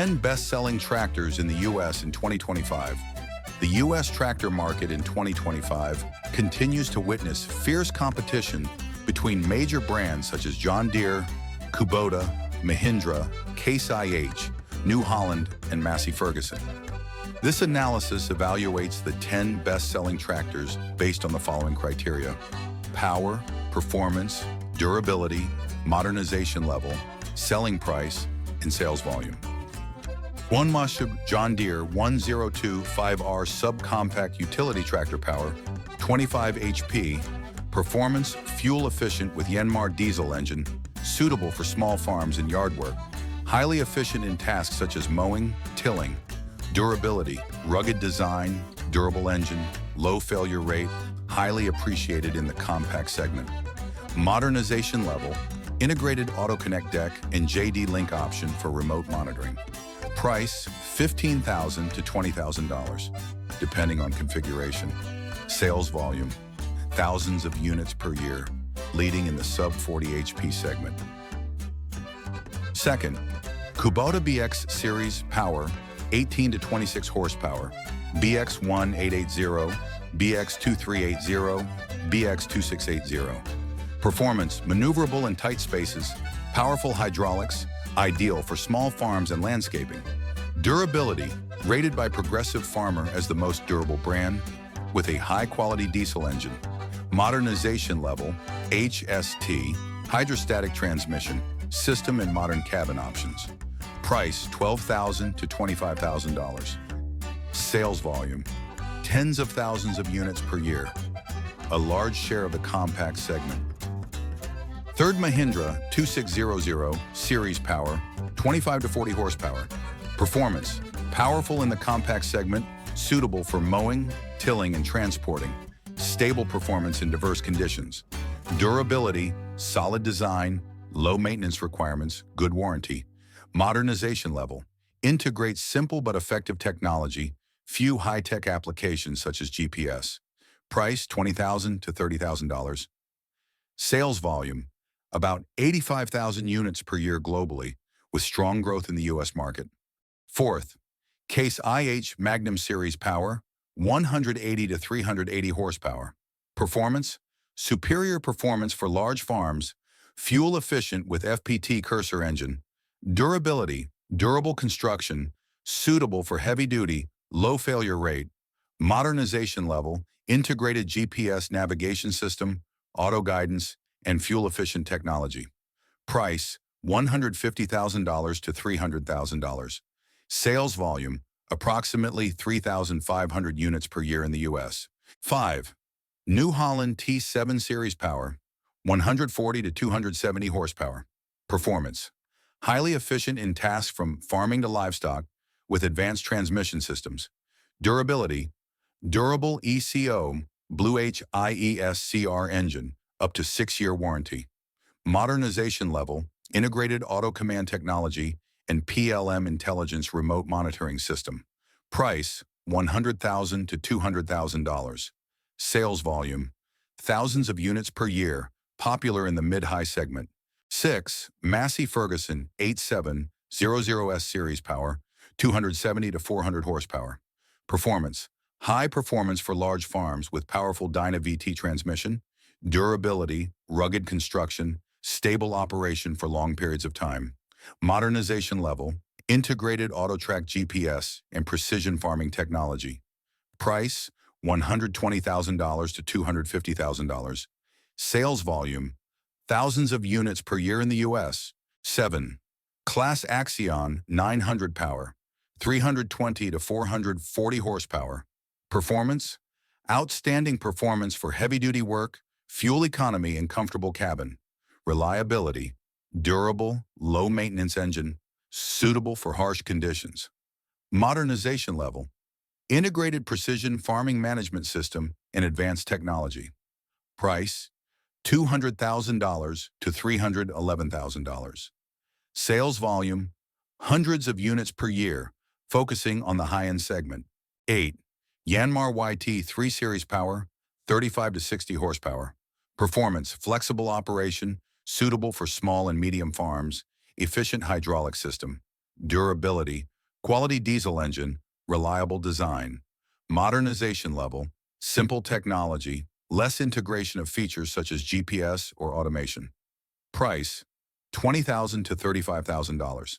10 best-selling tractors in the U.S. in 2025. The U.S. tractor market in 2025 continues to witness fierce competition between major brands such as John Deere, Kubota, Mahindra, Case IH, New Holland, and Massey Ferguson. This analysis evaluates the 10 best-selling tractors based on the following criteria: power, performance, durability, modernization level, selling price, and sales volume. Unmatched John Deere 1025R subcompact utility tractor power, 25 HP, performance, fuel efficient with Yanmar diesel engine, suitable for small farms and yard work, highly efficient in tasks such as mowing, tilling, durability, rugged design, durable engine, low failure rate, highly appreciated in the compact segment. Modernization level, integrated auto-connect deck and JD Link option for remote monitoring. Price, $15,000 to $20,000, depending on configuration. Sales volume, thousands of units per year, leading in the sub-40 HP segment. Second, Kubota BX Series Power, 18 to 26 horsepower, BX1880, BX2380, BX2680. Performance, maneuverable in tight spaces, powerful hydraulics, ideal for small farms and landscaping. Durability, rated by Progressive Farmer as the most durable brand, with a high-quality diesel engine. Modernization level, HST, hydrostatic transmission, system and modern cabin options. Price, $12,000 to $25,000. Sales volume, tens of thousands of units per year, a large share of the compact segment. Third, Mahindra 2600 Series Power, 25 to 40 horsepower. Performance, powerful in the compact segment, suitable for mowing, tilling, and transporting. Stable performance in diverse conditions. Durability, solid design, low maintenance requirements, good warranty. Modernization level, integrates simple but effective technology, few high-tech applications such as GPS. Price, $20,000 to $30,000. Sales volume, about 85,000 units per year globally, with strong growth in the U.S. market. Fourth, Case IH Magnum Series Power, 180 to 380 horsepower. Performance, superior performance for large farms, fuel efficient with FPT cursor engine. Durability, durable construction, suitable for heavy-duty, low failure rate. Modernization level, integrated GPS navigation system, auto guidance, and fuel-efficient technology. Price, $150,000 to $300,000. Sales volume, approximately 3,500 units per year in the U.S. 5. New Holland T7 Series Power, 140 to 270 horsepower. Performance, highly efficient in tasks from farming to livestock with advanced transmission systems. Durability, durable ECO, Blue HIESCR engine, up to 6-year warranty. Modernization level, integrated auto command technology, and PLM intelligence remote monitoring system. Price, $100,000 to $200,000. Sales volume, thousands of units per year, popular in the mid-high segment. 6. Massey Ferguson 8700S Series Power, 270 to 400 horsepower. Performance, high performance for large farms with powerful Dyna VT transmission. Durability, rugged construction, stable operation for long periods of time. Modernization level, integrated auto-track GPS and precision farming technology. Price, $120,000 to $250,000. Sales volume, thousands of units per year in the U.S. 7. Class Axion 900 power, 320 to 440 horsepower. Performance, outstanding performance for heavy-duty work, fuel economy, and comfortable cabin. Reliability, durable, low-maintenance engine, suitable for harsh conditions. Modernization level, integrated precision farming management system and advanced technology. Price, $200,000 to $311,000. Sales volume, hundreds of units per year, focusing on the high-end segment. 8. Yanmar YT 3 Series Power, 35 to 60 horsepower. Performance, flexible operation, suitable for small and medium farms, efficient hydraulic system. Durability, Quality diesel engine, reliable design, modernization level, simple technology, less integration of features such as GPS or automation. Price, $20,000 to $35,000.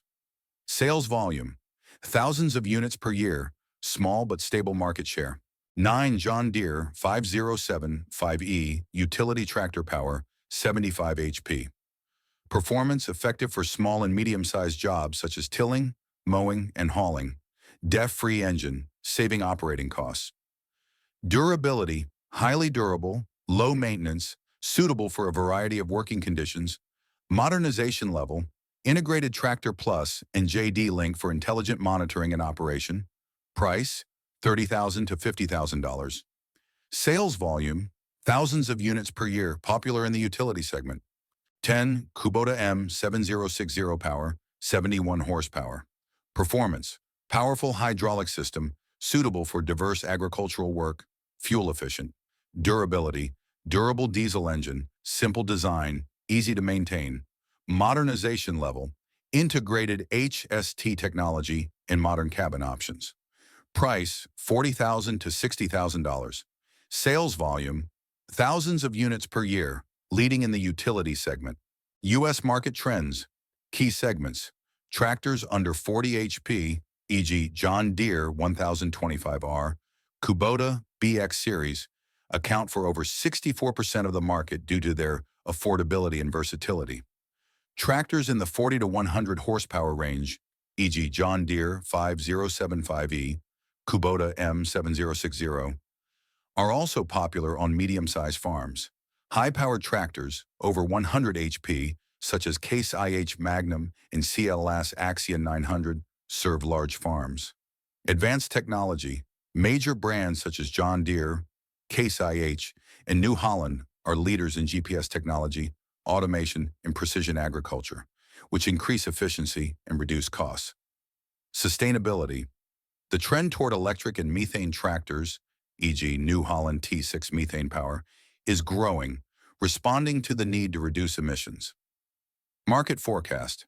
Sales volume, thousands of units per year, small but stable market share. 9 John Deere 5075 5E utility tractor power, 75 HP. Performance effective for small and medium-sized jobs such as tilling, mowing, and hauling. DEF-free engine, saving operating costs. Durability, highly durable, low maintenance, suitable for a variety of working conditions. Modernization level, integrated Tractor Plus and JD Link for intelligent monitoring and operation. Price, $30,000 to $50,000. Sales volume, thousands of units per year, popular in the utility segment. 10 Kubota M7060 power, 71 horsepower. Performance, powerful hydraulic system, suitable for diverse agricultural work, fuel efficient. Durability, durable diesel engine, simple design, easy to maintain. Modernization level, integrated HST technology and modern cabin options. Price, $40,000 to $60,000. Sales volume, thousands of units per year, leading in the utility segment. U.S. market trends, key segments. Tractors under 40 HP, e.g. John Deere 1025R, Kubota BX Series, account for over 64% of the market due to their affordability and versatility. Tractors in the 40 to 100 horsepower range, e.g. John Deere 5075E, Kubota M7060, are also popular on medium-sized farms. High-powered tractors, over 100 HP, such as Case IH Magnum and CLS Axia 900, serve large farms. Advanced technology, major brands such as John Deere, Case IH, and New Holland are leaders in GPS technology, automation, and precision agriculture, which increase efficiency and reduce costs. Sustainability. The trend toward electric and methane tractors, e.g. New Holland T6 methane power, is growing, responding to the need to reduce emissions. Market forecast.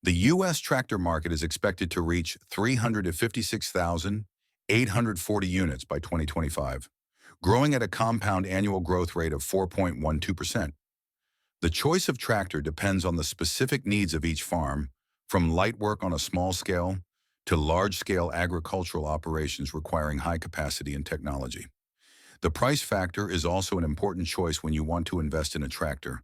The U.S. tractor market is expected to reach 356,840 units by 2025, growing at a compound annual growth rate of 4.12%. The choice of tractor depends on the specific needs of each farm, from light work on a small scale to large-scale agricultural operations requiring high capacity and technology. The price factor is also an important choice when you want to invest in a tractor,